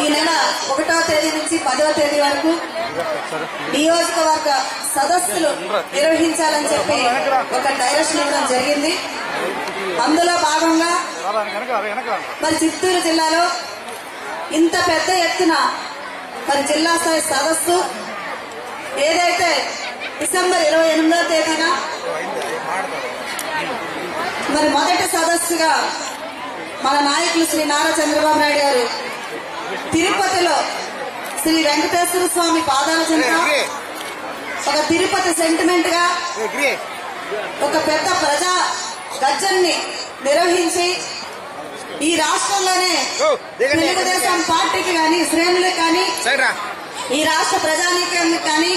ఈ నెల 1వ తేదీ నుంచి 10వ తేదీ వరకు నియోజకవర్గ సదస్సులు నిర్వహించాలని చెప్పి ఒక డైరెక్షన్ ఇవ్వడం జరిగింది. అందులో భాగంగా మరి చిత్తూరు జిల్లాలో ఇంత పెద్ద ఎత్తున మరి జిల్లా స్థాయి సదస్సు ఏదైతే డిసెంబర్ 28వ తేదీన మరి మొదటి సదస్సుగా మన నాయకులు శ్రీ నారా చంద్రబాబు నాయుడు గారు తిరుపతిలో శ్రీ వెంకటేశ్వర స్వామి పాదాల చెంత ఒక తిరుపతి సెంటిమెంట్ గా ఒక పెద్ద ప్రజా గర్జన్ని నిర్వహించి ఈ రాష్ట్రంలోనే తెలుగుదేశం పార్టీకి కానీ శ్రేణులకు కానీ ఈ రాష్ట్ర ప్రజానీకానికి కానీ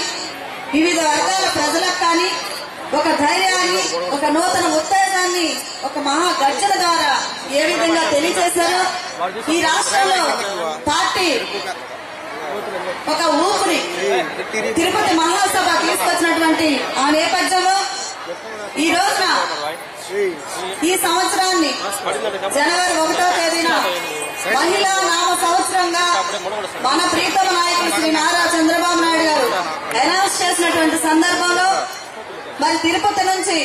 వివిధ వర్గాల ప్రజలకు కానీ ఒక ధైర్యాన్ని ఒక నూతన ఉత్తేజాన్ని ఒక మహా గర్జన ద్వారా ఏ విధంగా తెలియజేశారో ఈ రాష్ట్రంలో పార్టీ ఒక ఊపిరి తిరుపతి మహాసభ తీసుకొచ్చినటువంటి ఆ నేపథ్యంలో ఈ రోజున ఈ సంవత్సరాన్ని జనవరి 1వ తేదీన మహిళా నామ సంవత్సరంగా మన ప్రీతమ నాయకులు శ్రీ నారా చంద్రబాబు నాయుడు గారు అనౌన్స్ చేసినటువంటి సందర్భంలో మరి తిరుపతి నుంచి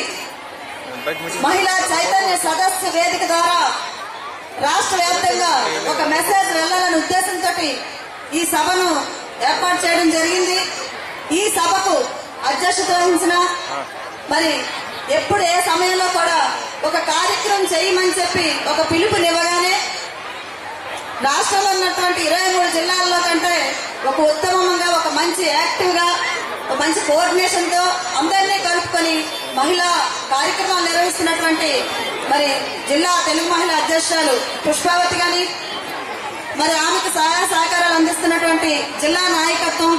మహిళా చైతన్య సదస్సు వేదిక ద్వారా రాష్ట్ర వ్యాప్తంగా ఒక మెసేజ్ వెళ్లాలనే ఉద్దేశంతో ఈ సభను ఏర్పాటు చేయడం జరిగింది. ఈ సభకు అధ్యక్షత వహించిన మరి ఎప్పుడు ఏ సమయంలో కూడా ఒక కార్యక్రమం చేయమని చెప్పి ఒక పిలుపునివ్వగానే రాష్ట్రంలో ఉన్నటువంటి 23 జిల్లాల్లో కంటే ఒక ఉత్తమంగా ఒక మంచి యాక్టివ్ గా ఒక మంచి కోఆర్డినేషన్ తో అందరినీ కలుపుకొని మహిళా కార్యక్రమాలు నిర్వహిస్తున్నటువంటి మరి జిల్లా తెలుగు మహిళా అధ్యక్షురాలు పుష్పావతి గాని మరి ఆమెకు సహాయ సహకారాలు అందిస్తున్నటువంటి జిల్లా నాయకత్వం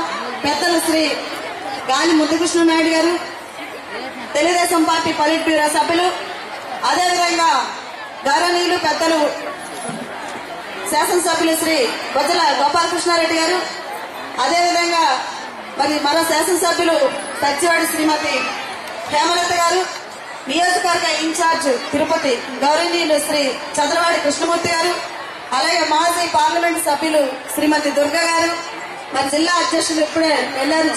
పెద్దలు శ్రీ గాలి ముద్దుకృష్ణ నాయుడు గారు తెలుగుదేశం పార్టీ పొలిట్ బ్యూరో సభ్యులు అదేవిధంగా గౌరవనీయులు పెద్దలు శాసనసభ్యులు శ్రీ బొజ్జల గోపాలకృష్ణారెడ్డి గారు అదేవిధంగా మరి మరో శాసనసభ్యులు సత్యవాడి శ్రీమతి హేమలత గారు నియోజకవర్గ ఇన్ఛార్జ్ తిరుపతి గౌరవనీయులు శ్రీ చంద్రవాడి కృష్ణమూర్తి గారు అలాగే మాజీ పార్లమెంట్ సభ్యులు శ్రీమతి దుర్గా గారు మరి జిల్లా అధ్యక్షులు ఇప్పుడే వెళ్లారు.